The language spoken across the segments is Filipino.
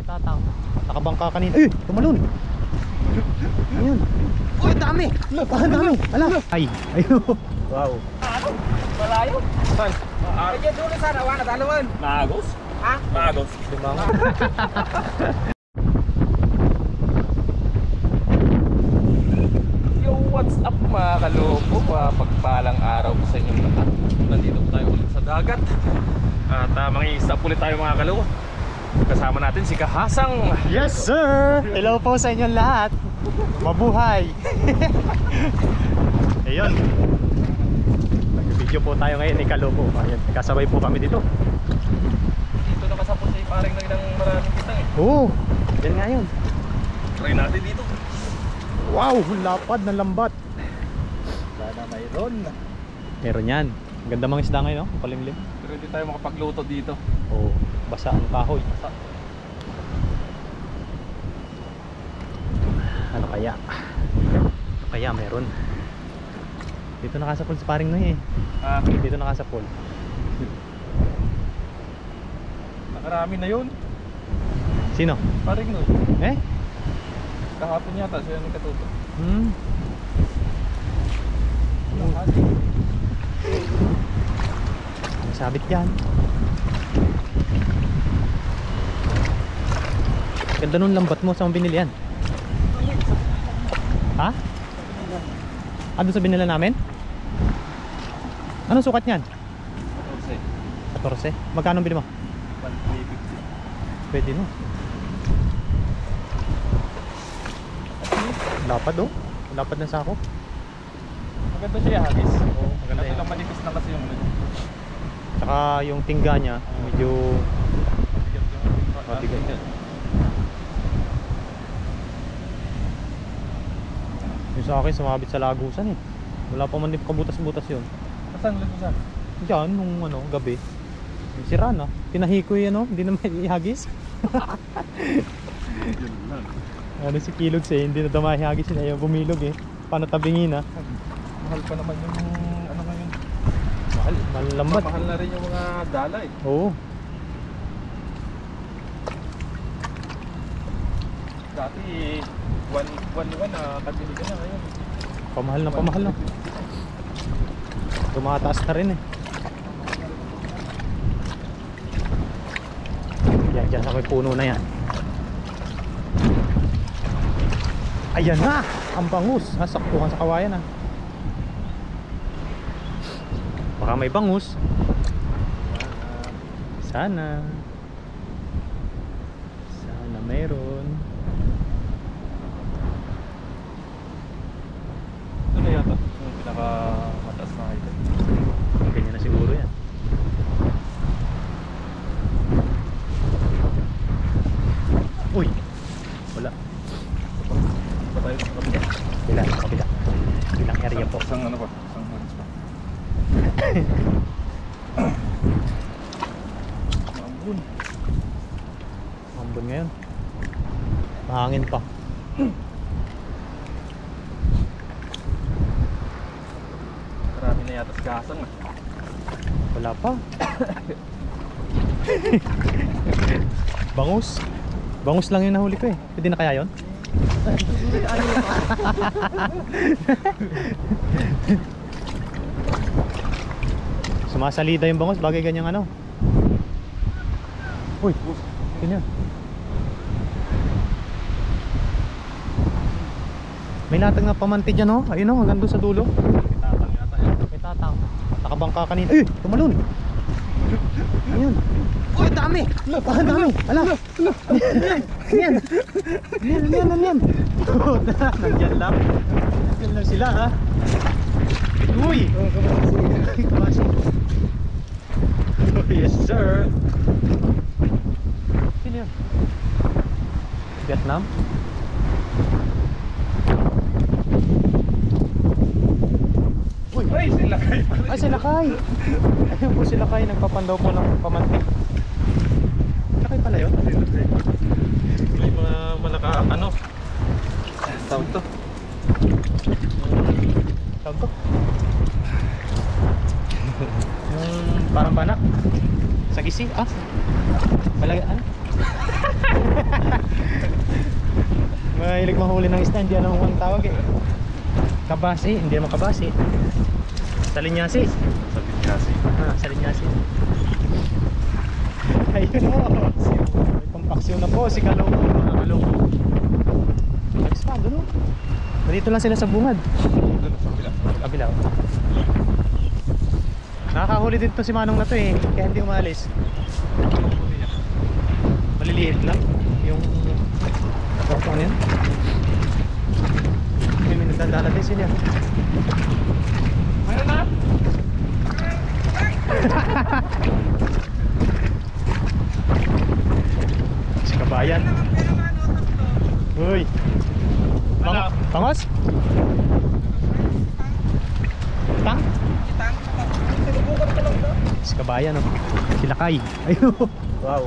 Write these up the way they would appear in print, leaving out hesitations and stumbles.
May tataw. Nakabangka kanina. Eh! Tumalun! Ayun. Uy! Dami! Ang dami! Ala! Ay! Ayun! Wow! Ano? Malayo? Saan? Kaya dulu sana, wana dalawan. Maagos? Ha? Maagos. Limang. Yo, what's up mga kaloko? Pagpalang araw po sa inyong lahat. Nandito po tayo ulit sa dagat. At mangingisda ulit tayo mga kaloko. Kasama natin si Kahasang. Yes sir! Hello po sa inyong lahat. Mabuhay! Ayun. Nag-video po tayo ngayon ni Kaloko. Ayan, kasabay po kami dito. Dito nakasapot sa iparing ng ilang maraming kitang eh. Oo! Yan nga yun. Try natin dito. Wow! Lapad ng lambat. Sana mayroon. Meron yan. Ganda mga isda ngayon, no? Palimlim. Pero hindi tayo makapagluto dito. Oo. Basa ang kahoy. Ano kaya? Ano kaya meron? Dito nakasapol si paring Noy eh. Dito nakasapol. Nakarami na yun. Sino? Paring no. Eh? Kahapon yata siya ni Katuto. Sabit yan. Ganda nung lambat mo. Saan mo binili yan? Ha? Ano sa binila namin? Anong sukat niyan? 14. Magkano bili mo? 1,350. Pwede no. Lapad oh. Lapad na sako. Maganda siya hagis. Oo, maganda Kaso yan. lang manipis lang kasi yung Tsaka yung tingga niya medyo mabigat. Yung sa akin sumabit sa lagusan eh. Wala pa man din kabutas-butas yun. Saan lagusan? Diyan nung gabi. Sira na. Tinahi ko yun hindi na may ihagis. Ano si Kilog sa'yo, hindi na dumahihagis yun. Ayaw bumilog eh. Paano tabingin ah? Mahal pa naman yung ano ngayon. Mahal lambat. Mahal na rin yung mga dala eh. Oo. Dati 1,1 na kabili ka na ngayon. Pamahal na. Tumataas na rin eh. Diyan sa may puno na yan. Ayan na! Ang bangus! Saktuhan sa kawayan ah. Baka may bangus. Sana mayroon. Ito na yata yung pinakamataas na item. Ganyan na siguro yan. Uy! Wala. Ba tayo sa kabila? Kabila. Bilang area po. Isang ano pa? Isang hands pa. Mambun. Mambun ngayon. Mahangin pa. Marami na yata sa gasang ah. Wala pa. Bangus lang yung nahuli ko eh. Pwede na kaya yun? Sumasalida yung bangus. Bagay ganyang ano. Uy, ganyan. May latag na pamanti dyan oh. Ayun oh, hanggang doon sa dulo. Tatang yata yun. May tataw. Nakabangka kanina. Eh, tumalun. Ayun. Uy, dami! Ang dami! Ala! Yan! Yan! Nandiyan lang. Nandiyan lang sila ha. Uy! Kamasi. Oh, yes sir! Sino yun? Vietnam? Uy! Ay, sila kayo pala. Ay, sila Kay! Ayun po sila Kay. Nagpapandaw po ng pamantik. Sila Kay pala yun? May mga malaka, ano? Tawag to? Tawag to? Yung parang banak. Sa gisi, ah? Malagay, ano? mahilig mahuli ng isda, hindi alam kung ang tawag eh. Kabasi, hindi naman kabasi. Salinyasi. Sabi niya si. Salinyasi. Ayun o. May pampaksyon na po si Kalong, mga Kalong. Alis pa, doon o. Dito lang sila sa bungad. Doon sa kabila. Kabila o. Nakakahuli dito si Manong na to eh, kaya hindi umalis. Maliliit lang yung kartong yan. May minutandala din sila. Mayroon na? Si kabayan. Uy. Ano? Pangos? Tang? Sinubukan ko lang daw. Si kabayan oh. Si Lakay. Ayun. Wow.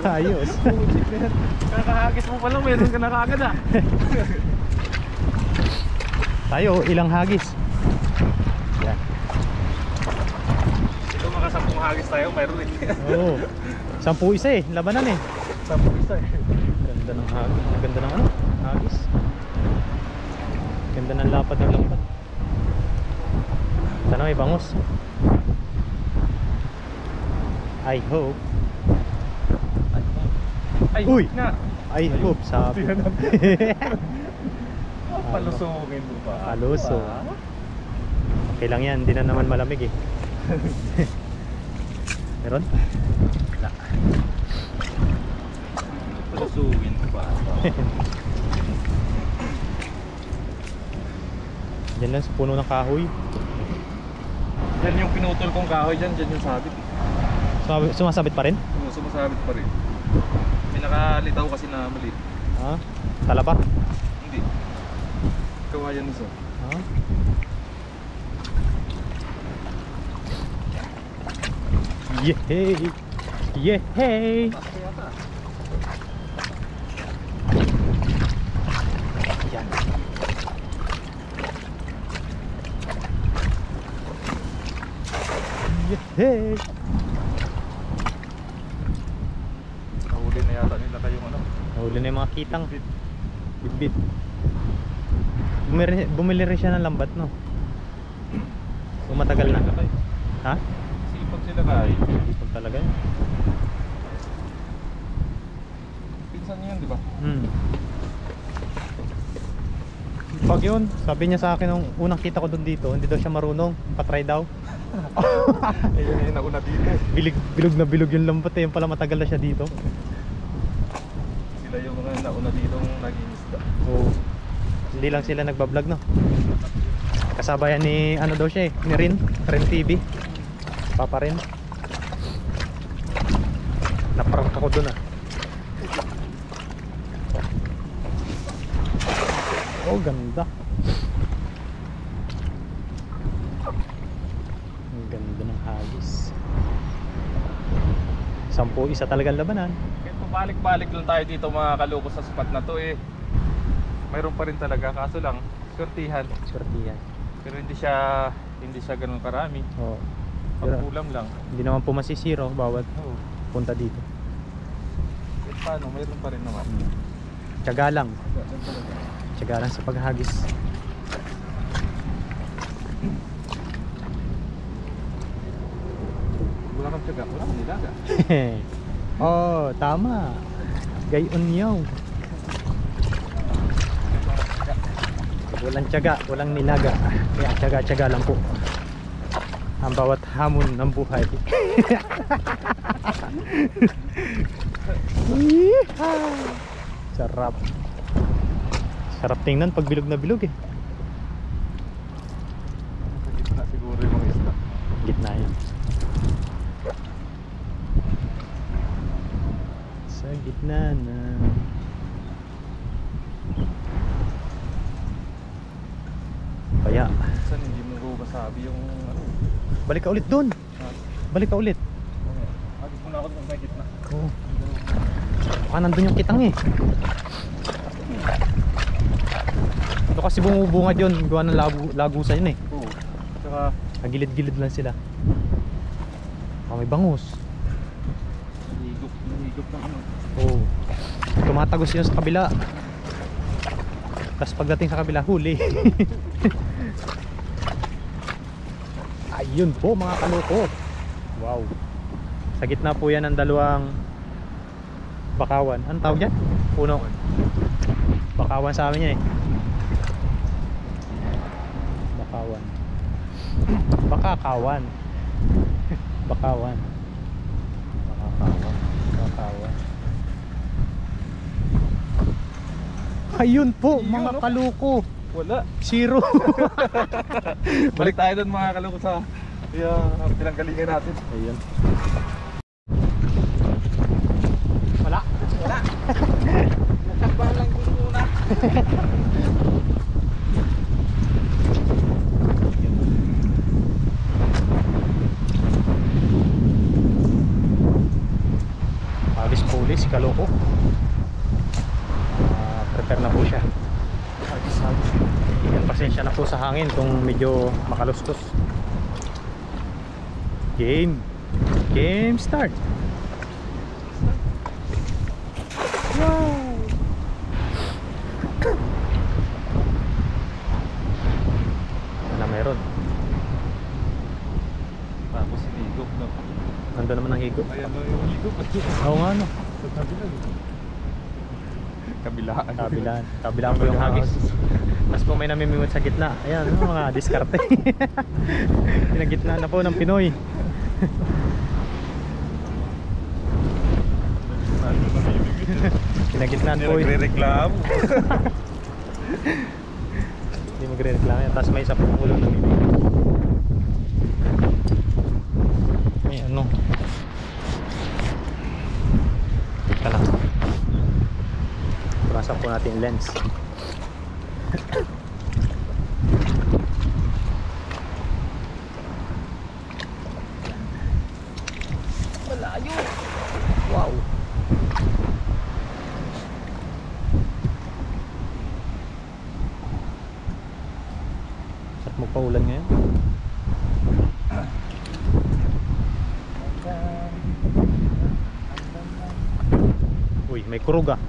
Ayos. Kakahagis mo pa lang, meron ka na kaagad ah. Tayo, ilang hagis? Yan. Ito makasampung hagis tayo, mayroon eh. Oo. 10 isa eh, labanan eh. 10 isa eh. Ganda ng hagis. Ang ganda ng ano? Hagis. Ganda ng lapad ng lapad. Sana may bangos. I hope. Ay, Uy! na. I hope sabi. Palusugin mo pa. Paluso. Okay lang yan, hindi na naman malamig eh. Meron? Wala. Palusugin mo pa. Diyan lang sa puno ng kahoy. Yan yung pinutol kong kahoy dyan, dyan yung sabit. Sumasabit pa rin? Sumasabit pa rin. May nakalitaw kasi na maliit. Ha? Talaba? Hindi. Kawayan isa. Ha? Yehey! Yehey! Yan. Yehey! Nahuli na yata nila kayong ano. Nahuli na yung mga kitang. Bitbit. Bumili rin siya ng lambat, no? Kung matagal na. Ha? Sipag sila kay. Ipag talaga yun. Pinsan niyo yun, di ba? Pag yun, sabi niya sa akin nung unang kita ko doon dito, hindi daw siya marunong, patry daw. Ayun yung nauna dito. Bilog na bilog yung lambat eh, yung pala matagal na siya dito. Sila yung mga nauna dito naging isda. Oo. Hindi lang sila nagbablog, no? Kasabayan ni, ano daw siya eh, ni Rin TV. Papa Rin. Naprank ako doon ah. Oh, ganda. Ang ganda ng hagis. 10 isa talagang labanan. Kaya pabalik-balik lang tayo dito mga kaloko sa spot na to eh. Mayroon pa rin talaga, kaso lang swertihan. Swertihan. Pero hindi siya ganun karami. Oo. Pero Pagkulam lang. hindi naman po masisiro bawat Oo. punta dito. Eh, paano? Mayroon pa rin naman. Tiyaga lang. Ganun talaga. Tiyaga lang sa paghagis. Wala kang tiyaga, wala kang nilaga. Oh, tama. Gayon yun. Walang tiyaga, walang nilaga. Kaya tiyaga-tiyaga lang po ang bawat hamon ng buhay. Sarap. Sarap tingnan pag bilog na bilog eh. Sa gitna siguro yung mga isda. Gitna yan. Sa gitna na. Kaya Saan hindi mo masabi yung ano. balik ka ulit doon. Balik ka ulit. Agad muna ako sa gitna. Oo. Baka nandun yung kitang eh. Ito kasi bumubungad yun. Gawa ng lagusan yun eh. Oo. Tsaka Nagilid-gilid lang sila. May bangus. higop ng ano. Oo. Ito tumatagos yun sa kabila. Tapos pagdating sa kabila, huli. Ayun po mga kaloko. Wow. Sa gitna po yan ng dalawang bakawan. Anong tawag yan? Puno. Bakawan sa amin yan eh. Bakawan. Bakakawan. Bakawan. Bakakawan. Bakawan. Ayun po mga kaloko. Wala. Zero. Balik tayo doon mga kaloko sa pinanggalingan natin. Ayun. Wala. Wala. Nagkakbang lang din muna. Alis pulis si kaloko. Prepare na po siya. Yan, pasensya na po sa hangin kung medyo makalustos. Game start. Wow. Ano meron? Tapos si higop no. Nandun naman ang higop. Ayan no yung higop. Oo nga no. Kabilaan po yung hagis. Tapos po may namimimot sa gitna. Ayan, mga diskarte. Pinagitna na po ng Pinoy. Pinagitnaan po yun. Nagre-reklamo. Hindi magre-reklamo yan. Tapos may isa pong ulo na bibig. May ano. Teka lang. Purasan po natin yung lens. Malayo. Wow. Sarap magpaulan ngayon. Uy, may kurog ah.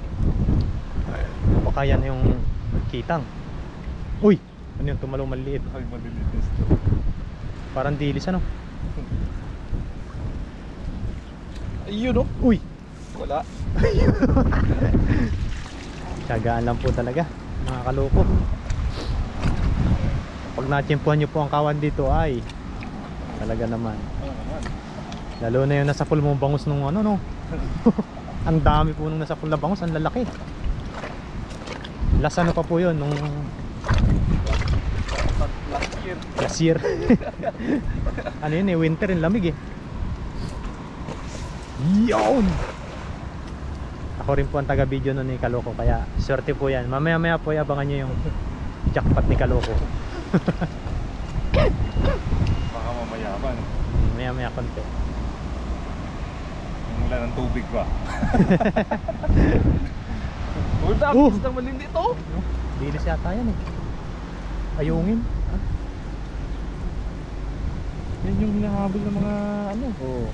Baka yan yung kitang. Uy, ano yung tumalong maliit? Ay, malilitis to. Parang dilis ano? Ayun no. Uy, Wala. tiyagaan lang po talaga mga kaloko. Pag natsimpuhan nyo po ang kawan dito ay talaga naman. Lalo na yung nasa full mong bangus nung ano no. Ang dami po nung nasa full na bangus, ang lalaki. Last ano pa po yun nung last year. Ano yun eh, winter yung lamig eh. Yun! Ako rin po ang taga video nun ni Kaloko, kaya swerte po yan. Mamaya po abangan nyo yung jackpot ni Kaloko. Baka mamayaman. Maya konti. Wala ng tubig pa. Wala, kiss ng malindi to. Dilis yata yan eh. Ayungin. Yan yung hinahabol ng mga ano. Oo.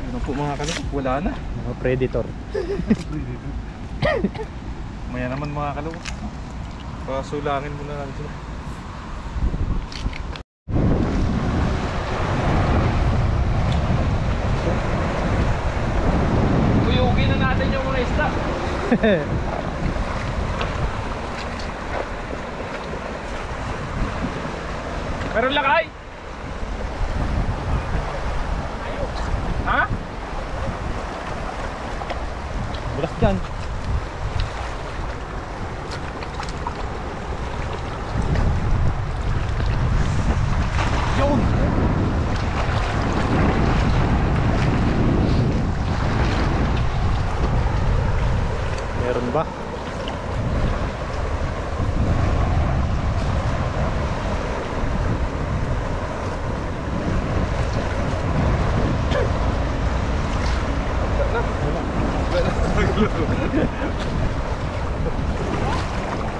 Ano po mga kaloko, wala na. Mga predator. Maya naman mga kaloko. Pasulangin muna natin sila. Uyugin na natin yung mga isda. Meron lakay? Ha? Bulas dyan. Yun! Meron ba?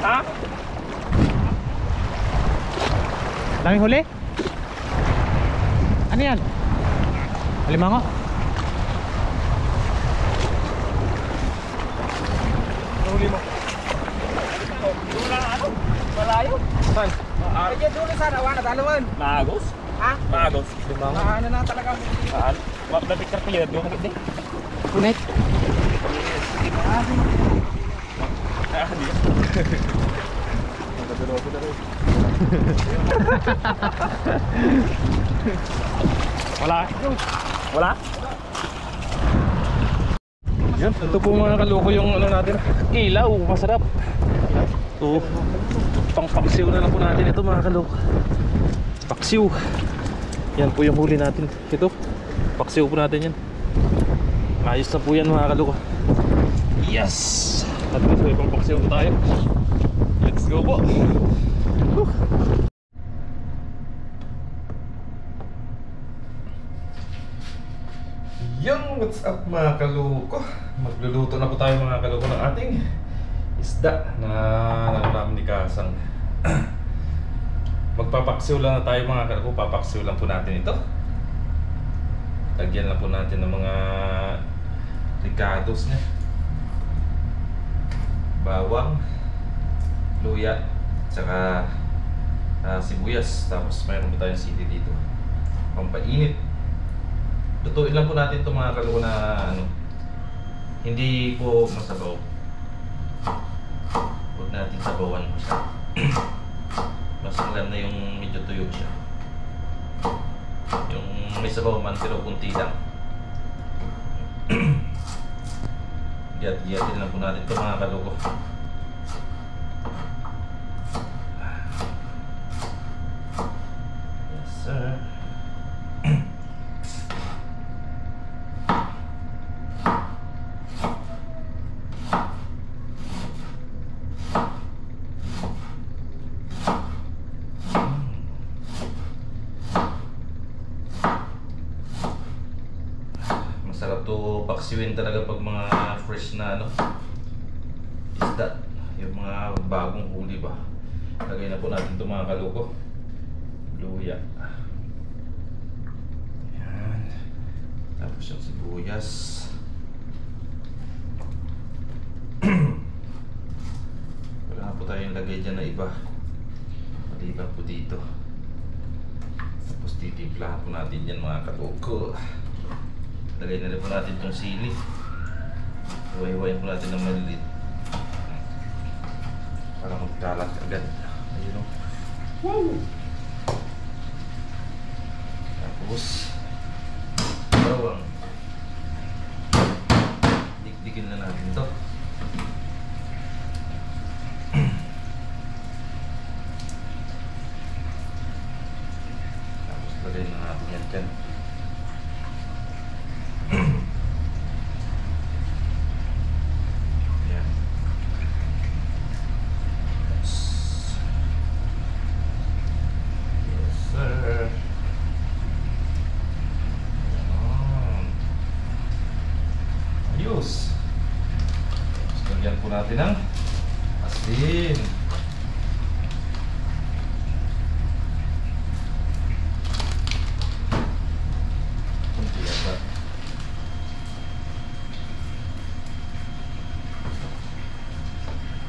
Ha? Daming huli? Ano yan? Alimango? Dia dulu sana wana dalawan. Maagos? Ha? Maagos. Ano na talaga mo? Wag na picture ko yun. Yung magiging. Punit. Di. Magkaduroso na rin. Wala? Wala? Yan, ito po mga kaloko yung ano natin. Ilaw, masarap. So, pang paksiw na lang po natin ito mga kaloko. Paksiw. Yan po yung huli natin. Ito, paksiw po natin yan. Ayos na po yan mga kaloko. Yes! At least may pang paksiw po tayo. Let's go po. Yung what's up mga kaloko. Magluluto na po tayo mga kaloko ng ating isda na namin ni Kasang. Magpapaksiw lang na tayo mga kaloko. Papaksiw lang po natin ito. Lagyan lang po natin ng mga ricados niya, bawang, luya, tsaka sibuyas. Tapos mayroon po tayong sili dito, pampainit. Lutuin lang po natin ito mga kaloko na ano, hindi po masabaw. Huwag natin sabawan po siya. Mas maganda yung medyo tuyo siya. Yung may sabaw man pero kunti lang. Giyatin lang po natin ito mga kaloko. Yes sir. Masarap to paksiwin talaga pag mga fresh na ano, isda. Yung mga bagong huli ba. Lagay na po natin ito mga kaloko. Luya. Ayan. Tapos yung sibuyas. Wala na po tayong lagay dyan na iba. Maliban po dito. Tapos titimplahan po natin yan mga kaloko. Lagay na rin po natin itong sili. Huway-huwayin po natin ng maliit para magkalat agad. Ayun o. Wow! Tapos bawang. Dikdikin na natin ito. Tapos lagay na natin yan dyan. Ayos. Tapos lagyan po natin ng asin. Kunti yata.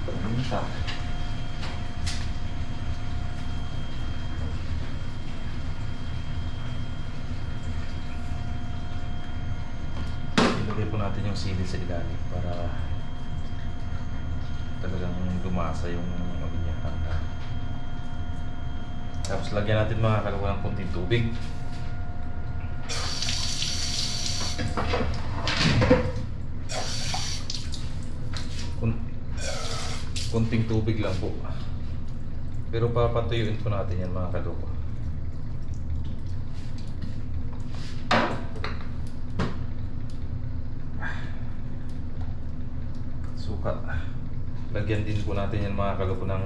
Paminta. Ilagay po natin yung sili sa ilalim para talagang lumasa yung ano niya. Tapos lagyan natin mga kaloko ng kunting tubig. Kunting tubig lang po. Pero papatuyuin po natin yan mga kaloko. Suka. Lagyan din po natin yan mga kaloko ng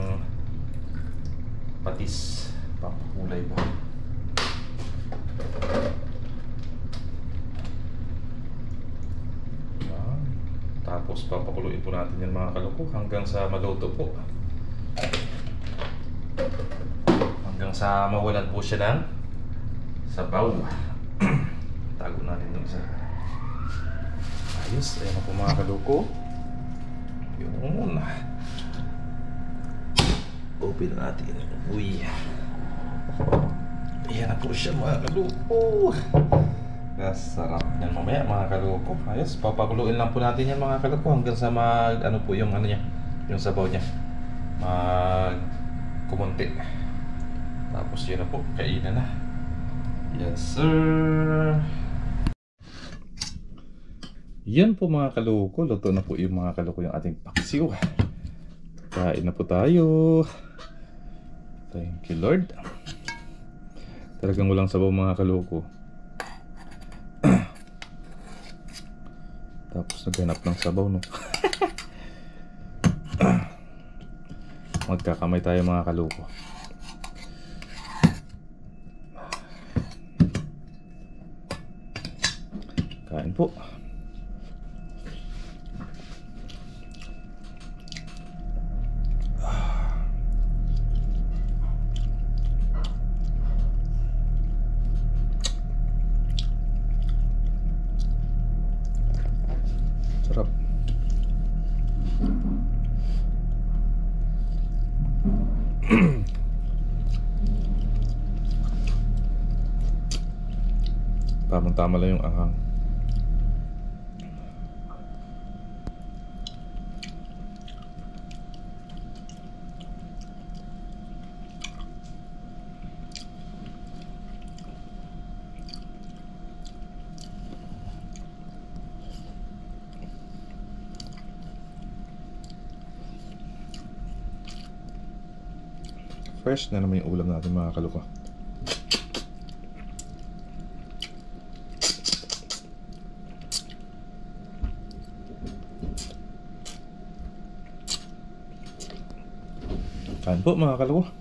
patis. Pampakulay po. Tapos papakuluin po natin yan mga kaloko hanggang sa maluto po. Hanggang sa mawalan po siya ng sabaw. Tago natin yung isa. Ayos. Ayan na po mga kaloko. Yun. Open natin. Uy. Ayan na po siya mga kaloko. Kasarap yan mamaya mga kaloko. Ayos, papakuluin lang po natin yan mga kaloko hanggang sa mag ano po yung ano niya, yung sabaw niya mag kumunti. Tapos yun na po, kainan na. Yes sir. Yan po mga kaloko, luto na po yung mga kaloko yung ating paksiw. Kain na po tayo. Thank you Lord. Talagang walang sabaw mga kaloko. Tapos naghanap ng sabaw no. Magkakamay tayo mga kaloko. Kain po. Sarap. Tamang-tama lang yung anghang. Fresh na naman yung ulam natin mga kaloko. Kain po mga kaloko.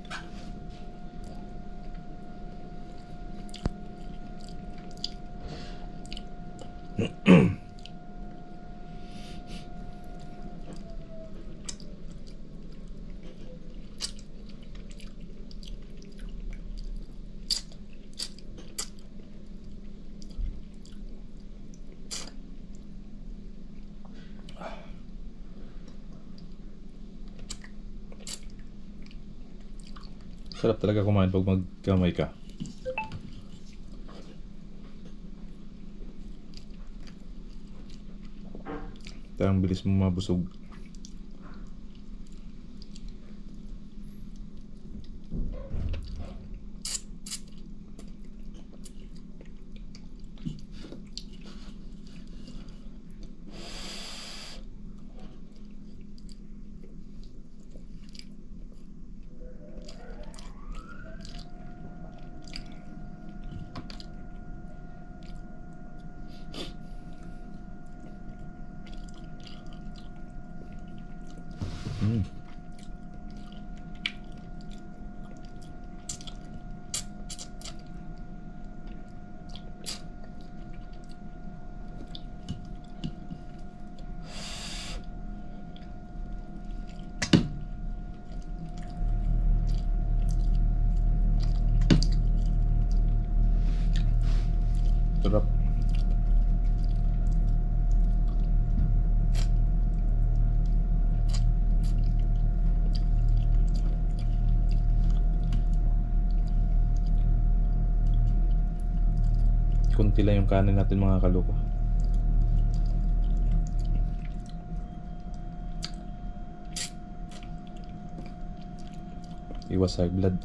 Sarap talaga kumain pag magkamay ka. Ang bilis mo mabusog. Sarap. Kunti lang yung kanin natin mga kaloko. Iwas high blood.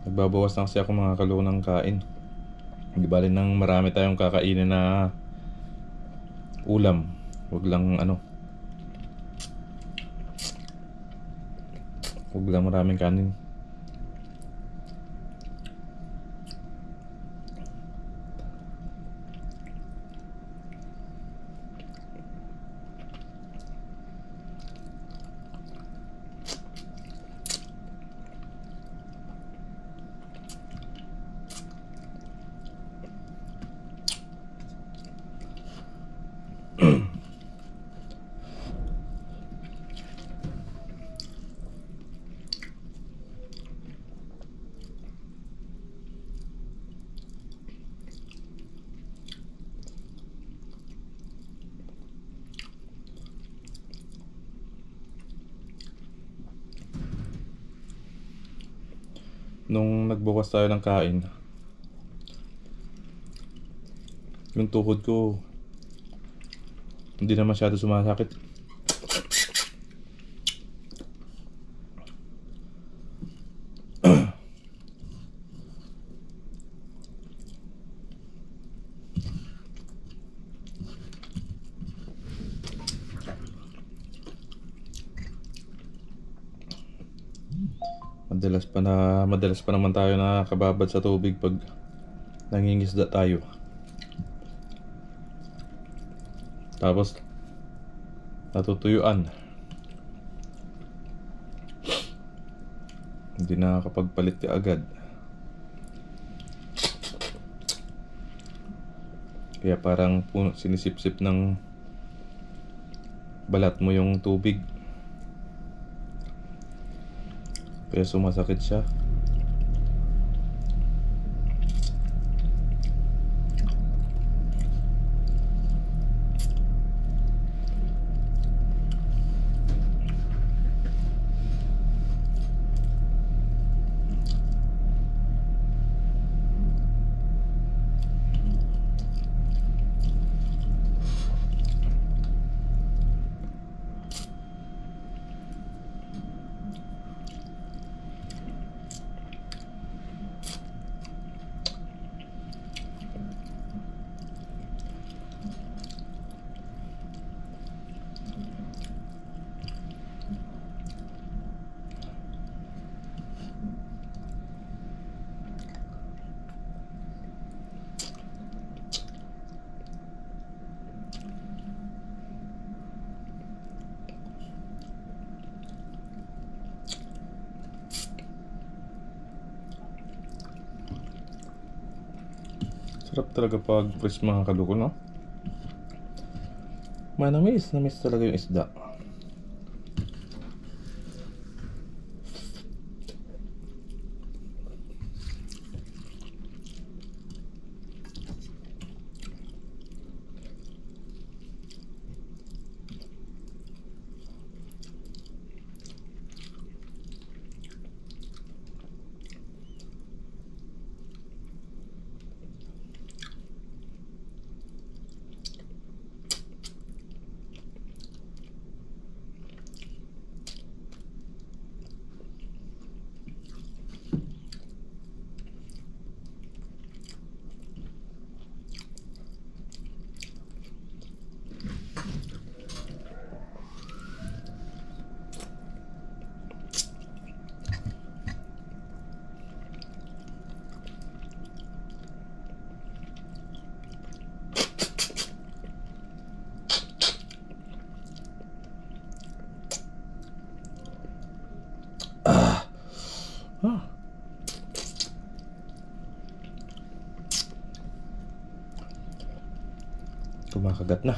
Nagbabawas lang kasi ako mga kaloko ng kain. Hindi bali nang marami tayong kakainin na ulam. Huwag lang ano. Huwag lang maraming kanin. nung nagbukas tayo ng kain, yung tuhod ko hindi na masyado sumasakit. Madalas pa naman tayo nakakababad sa tubig pag nangingisda tayo. Tapos natutuyuan. Hindi nakakapagpalit ka agad. Kaya parang sinisip-sip ng balat mo yung tubig. Kaya sumasakit siya. Sarap talaga pag fresh mga kaluko, no? Manamis, namis talaga yung isda. Kumakagat na.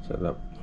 Sarap.